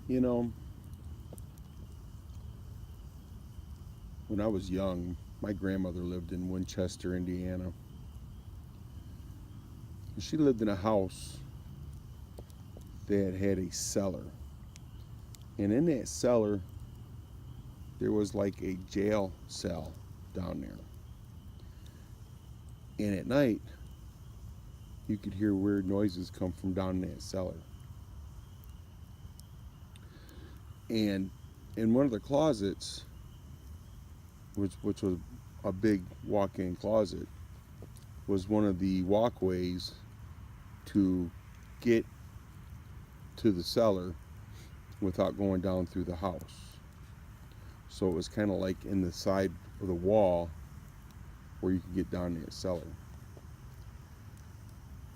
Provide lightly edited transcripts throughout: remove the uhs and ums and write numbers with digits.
You know, when I was young, my grandmother lived in Winchester, Indiana. And she lived in a house that had a cellar. And in that cellar, there was like a jail cell down there. And at night, you could hear weird noises come from down in that cellar. And in one of the closets, which was a big walk-in closet, was one of the walkways to get to the cellar without going down through the house. So it was kind of like in the side of the wall where you could get down to the cellar.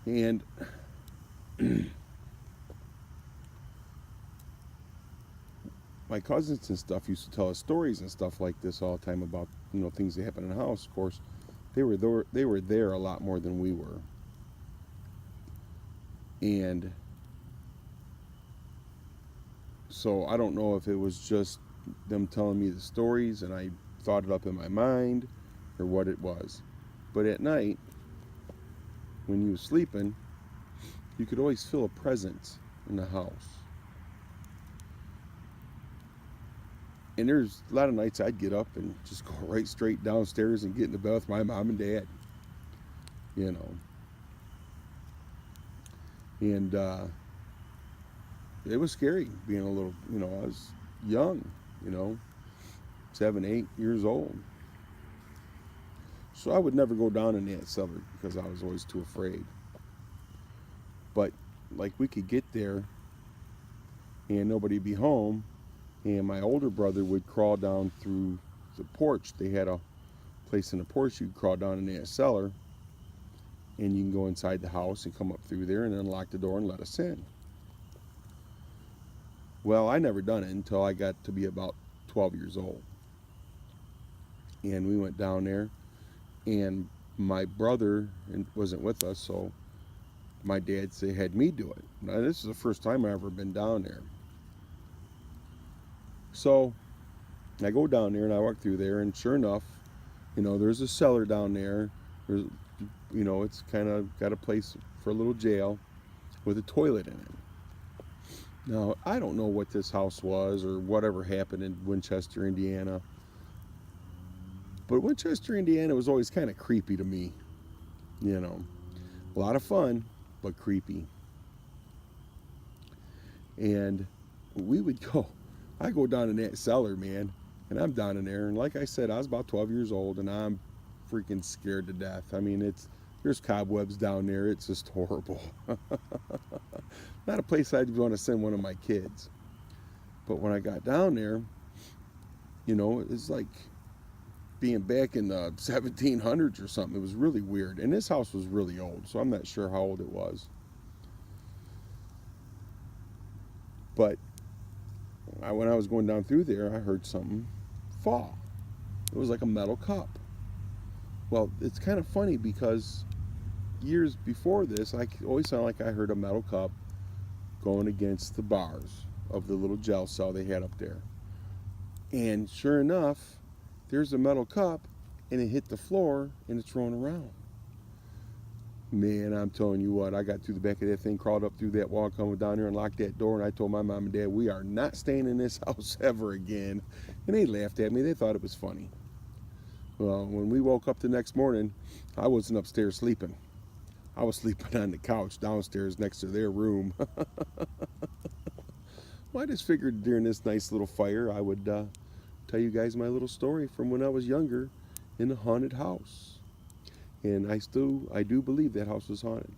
And my cousins and stuff used to tell us stories and stuff like this all the time about, things that happen in the house. Of course, they were there a lot more than we were. And so I don't know if it was just them telling me the stories and I thought it up in my mind or what it was. But at night, when you were sleeping, you could always feel a presence in the house. And there's a lot of nights I'd get up and just go right straight downstairs and get in the bed with my mom and dad, you know. And it was scary being a little, I was young, 7, 8 years old. So I would never go down in that cellar because I was always too afraid. But like we could get there and nobody'd be home, and my older brother would crawl down through the porch. They had a place in the porch you'd crawl down in that cellar, and you can go inside the house and come up through there and unlock the door and let us in. Well, I never done it until I got to be about 12 years old. And we went down there, and my brother wasn't with us, so my dad had me do it. Now, this is the first time I ever been down there. So I go down there and I walk through there, and sure enough, there's a cellar down there. There's, it's kind of got a place for a little jail with a toilet in it. Now, I don't know what this house was or whatever happened in Winchester, Indiana. But Winchester, Indiana was always kind of creepy to me. A lot of fun, but creepy. And I go down in that cellar, man, and I'm down in there. And like I said, I was about 12 years old, and I'm freaking scared to death. I mean, there's cobwebs down there. It's just horrible. Not a place I'd want to send one of my kids. But when I got down there, it's like being back in the 1700s or something. It was really weird. And this house was really old, so I'm not sure how old it was. But when I was going down through there, I heard something fall. It was like a metal cup. Well, it's kind of funny because years before this, I always sounded like I heard a metal cup going against the bars of the little jail cell they had up there. And sure enough, there's a metal cup, and it hit the floor, and it's rolling around. Man, I'm telling you what, I got through the back of that thing, crawled up through that wall, come down there and locked that door, and I told my mom and dad, we are not staying in this house ever again. And they laughed at me. They thought it was funny. Well, when we woke up the next morning, I wasn't upstairs sleeping. I was sleeping on the couch downstairs next to their room. Well, I just figured during this nice little fire, I would tell you guys my little story from when I was younger in a haunted house. And I do believe that house was haunted.